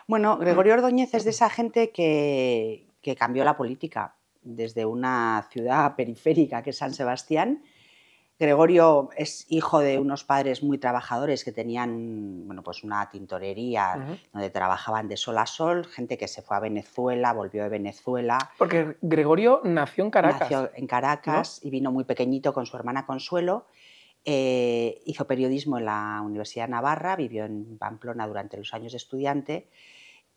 Bueno, Gregorio Ordóñez es de esa gente que cambió la política desde una ciudad periférica que es San Sebastián. Gregorio es hijo de unos padres muy trabajadores que tenían bueno, pues una tintorería donde trabajaban de sol a sol, gente que se fue a Venezuela, volvió de Venezuela. Porque Gregorio nació en Caracas. Nació en Caracas, ¿no? Y vino muy pequeñito con su hermana Consuelo. Hizo periodismo en la Universidad de Navarra, vivió en Pamplona durante los años de estudiante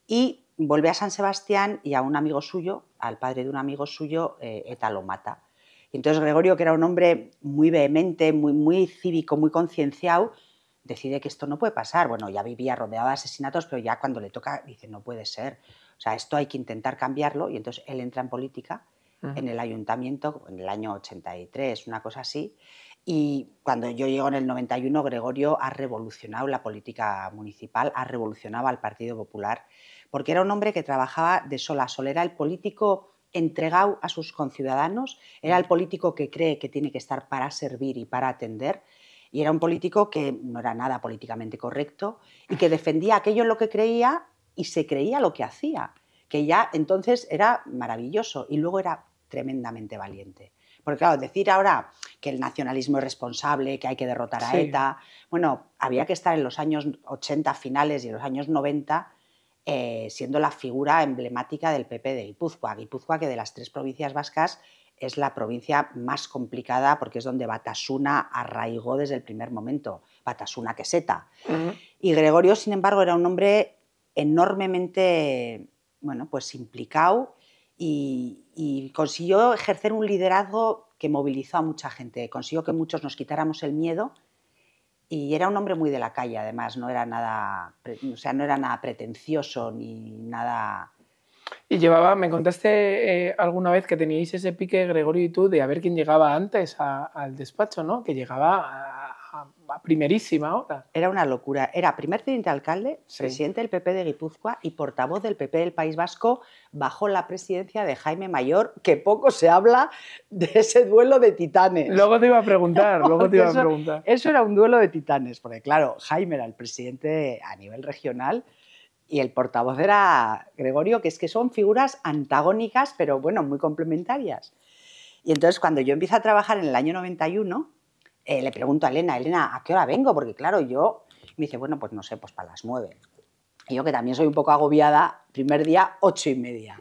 y vuelve a San Sebastián y a un amigo suyo, al padre de un amigo suyo, ETA lo mata. Y entonces Gregorio, que era un hombre muy vehemente, muy cívico, muy concienciado, decide que esto no puede pasar. Bueno, ya vivía rodeado de asesinatos, pero ya cuando le toca dice, no puede ser. O sea, esto hay que intentar cambiarlo. Y entonces él entra en política en el ayuntamiento en el año 83, una cosa así. Y cuando yo llego en el 91, Gregorio ha revolucionado la política municipal, ha revolucionado al Partido Popular, porque era un hombre que trabajaba de sol a sol, era el político entregado a sus conciudadanos, era el político que cree que tiene que estar para servir y para atender, y era un político que no era nada políticamente correcto y que defendía aquello en lo que creía y se creía lo que hacía, que ya entonces era maravilloso y luego era tremendamente valiente. Porque claro, decir ahora que el nacionalismo es responsable, que hay que derrotar a ETA, bueno, había que estar en los años 80 finales y en los años 90 siendo la figura emblemática del PP de Guipúzcoa. Guipúzcoa, que de las 3 provincias vascas es la provincia más complicada porque es donde Batasuna arraigó desde el primer momento, Batasuna Queseta. Y Gregorio, sin embargo, era un hombre enormemente, bueno, pues implicado y consiguió ejercer un liderazgo que movilizó a mucha gente, consiguió que muchos nos quitáramos el miedo. Y era un hombre muy de la calle, además, no era nada, o sea, no era nada pretencioso ni nada. Y llevaba, me contaste alguna vez que teníais ese pique, Gregorio y tú, de a ver quién llegaba antes al despacho, ¿no? Que llegaba a primerísima hora. Era una locura. Era primer teniente alcalde, presidente del PP de Guipúzcoa y portavoz del PP del País Vasco bajo la presidencia de Jaime Mayor, que poco se habla de ese duelo de titanes. Luego te iba a preguntar, Eso era un duelo de titanes, porque claro, Jaime era el presidente a nivel regional y el portavoz era Gregorio, que es que son figuras antagónicas, pero bueno, muy complementarias. Y entonces cuando yo empiezo a trabajar en el año 91, le pregunto a Elena, ¿a qué hora vengo? Porque claro, me dice, bueno, pues no sé, pues para las 9. Y yo, que también soy un poco agobiada, primer día, 8:30.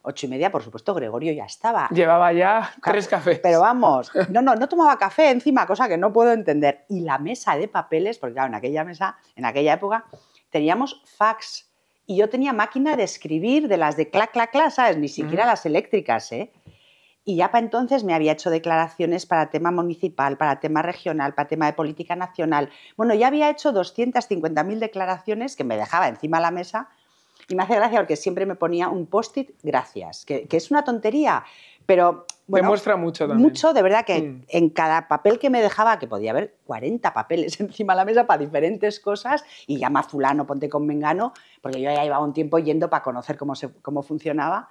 8:30, por supuesto, Gregorio ya estaba. Llevaba ya 3 cafés. Pero vamos, no tomaba café encima, cosa que no puedo entender. Y la mesa de papeles, porque claro, en aquella época, teníamos fax. Y yo tenía máquina de escribir, de las de clac, clac, clac, ¿sabes? Ni siquiera las eléctricas, ¿eh? Y ya para entonces me había hecho declaraciones para tema municipal, para tema regional, para tema de política nacional. Bueno, ya había hecho 250.000 declaraciones que me dejaba encima de la mesa y me hace gracia porque siempre me ponía un post-it gracias, que es una tontería, pero bueno, demuestra mucho también. Mucho, de verdad, que en cada papel que me dejaba, que podía haber 40 papeles encima de la mesa para diferentes cosas, y llama a fulano, ponte con mengano, porque yo ya llevaba un tiempo yendo para conocer cómo funcionaba.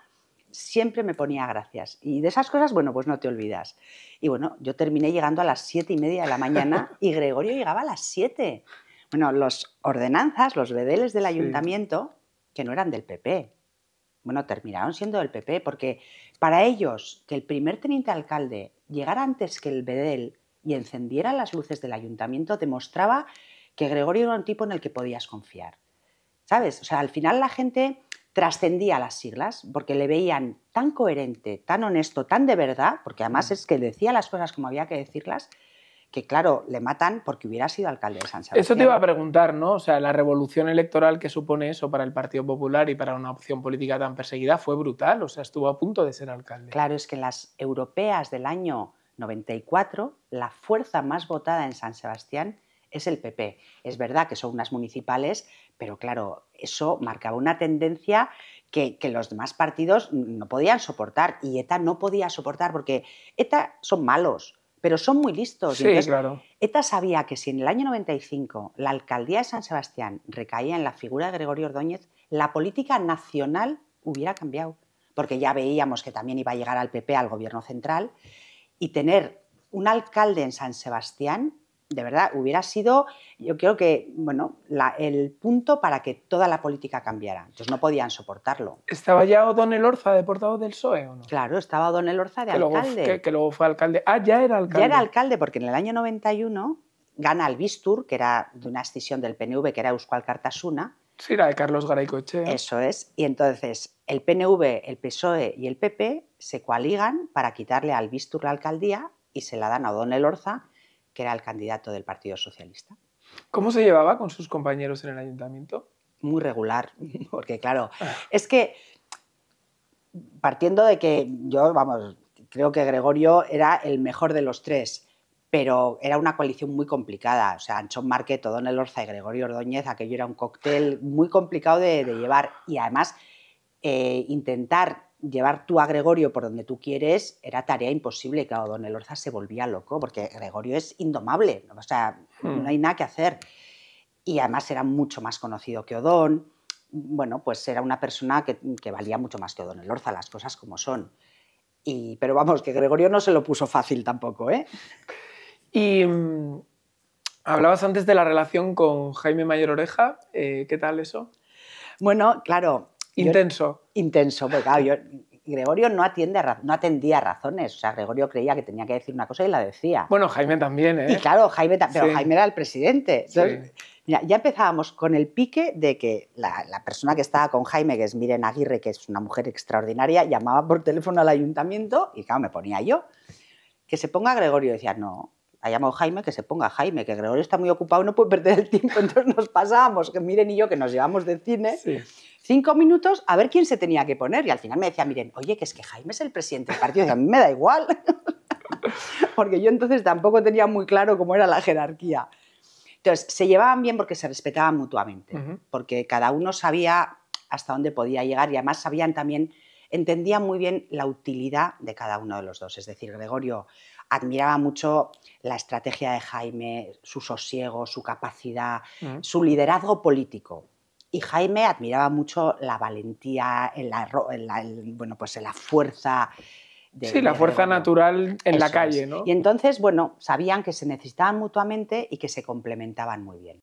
Siempre me ponía gracias. Y de esas cosas, bueno, pues no te olvidas. Y bueno, yo terminé llegando a las 7:30 de la mañana y Gregorio llegaba a las 7. Bueno, los ordenanzas, los bedeles del ayuntamiento, que no eran del PP, bueno, terminaron siendo del PP, porque para ellos que el primer teniente alcalde llegara antes que el bedel y encendiera las luces del ayuntamiento demostraba que Gregorio era un tipo en el que podías confiar. ¿Sabes? O sea, al final la gente trascendía las siglas porque le veían tan coherente, tan honesto, tan de verdad, porque además es que decía las cosas como había que decirlas, que claro, le matan porque hubiera sido alcalde de San Sebastián. Eso te iba a preguntar, ¿no? O sea, la revolución electoral que supone eso para el Partido Popular y para una opción política tan perseguida fue brutal, o sea, estuvo a punto de ser alcalde. Claro, es que en las europeas del año 94, la fuerza más votada en San Sebastián es el PP. Es verdad que son unas municipales, pero claro, eso marcaba una tendencia que los demás partidos no podían soportar, y ETA no podía soportar, porque ETA son malos, pero son muy listos. Sí, entonces, claro. ETA sabía que si en el año 95 la alcaldía de San Sebastián recaía en la figura de Gregorio Ordóñez, la política nacional hubiera cambiado, porque ya veíamos que también iba a llegar al PP, al gobierno central, y tener un alcalde en San Sebastián de verdad, hubiera sido, yo creo que, bueno, el punto para que toda la política cambiara. Entonces no podían soportarlo. ¿Estaba ya O'Donnell Orza de portavoz del PSOE o no? Claro, estaba O'Donnell Orza de alcalde. Que luego fue alcalde. Ah, ya era alcalde. Ya era alcalde porque en el año 91 gana Albistur, que era de una escisión del PNV, que era Euskal Kartasuna. Sí, la de Carlos Garaycoechea. Eso es. Y entonces el PNV, el PSOE y el PP se coaligan para quitarle a Albistur la alcaldía y se la dan a O'Donnell Orza, que era el candidato del Partido Socialista. ¿Cómo se llevaba con sus compañeros en el ayuntamiento? Muy regular, porque claro, es que partiendo de que yo, vamos, creo que Gregorio era el mejor de los tres, pero era una coalición muy complicada. O sea, Anchón Marquet, O'Donnell Orza y Gregorio Ordóñez, aquello era un cóctel muy complicado de llevar. Y además, intentar llevar tú a Gregorio por donde tú quieres era tarea imposible. Y claro, O'Donnell Orza se volvía loco, porque Gregorio es indomable. O sea, no hay nada que hacer. Y además era mucho más conocido que O'Donnell. Bueno, pues era una persona que valía mucho más que O'Donnell Orza, las cosas como son. Pero vamos, que Gregorio no se lo puso fácil tampoco, ¿eh? Y hablabas antes de la relación con Jaime Mayor Oreja. ¿Qué tal eso? Bueno, claro. Intenso. Intenso, porque claro, Gregorio no atendía a razones. O sea, Gregorio creía que tenía que decir una cosa y la decía. Bueno, Jaime también, ¿eh? Y claro, pero sí. Jaime era el presidente. Entonces, sí. Mira, ya empezábamos con el pique de que la persona que estaba con Jaime, que es Miren Aguirre, que es una mujer extraordinaria, llamaba por teléfono al ayuntamiento y claro, me ponía yo. Que se ponga Gregorio. Decía, no, ha llamado Jaime, que se ponga Jaime, que Gregorio está muy ocupado, no puede perder el tiempo. Entonces nos pasábamos, que Miren y yo, que nos llevamos de cine, 5 minutos a ver quién se tenía que poner. Y al final me decía, Miren, oye, que es que Jaime es el presidente del partido. Y a mí me da igual. Porque yo entonces tampoco tenía muy claro cómo era la jerarquía. Entonces, se llevaban bien porque se respetaban mutuamente, porque cada uno sabía hasta dónde podía llegar y además entendían muy bien la utilidad de cada uno de los dos. Es decir, Gregorio admiraba mucho la estrategia de Jaime, su sosiego, su capacidad, su liderazgo político. Y Jaime admiraba mucho la valentía, pues en la fuerza. La fuerza natural en la calle, ¿no? Y entonces, bueno, sabían que se necesitaban mutuamente y que se complementaban muy bien.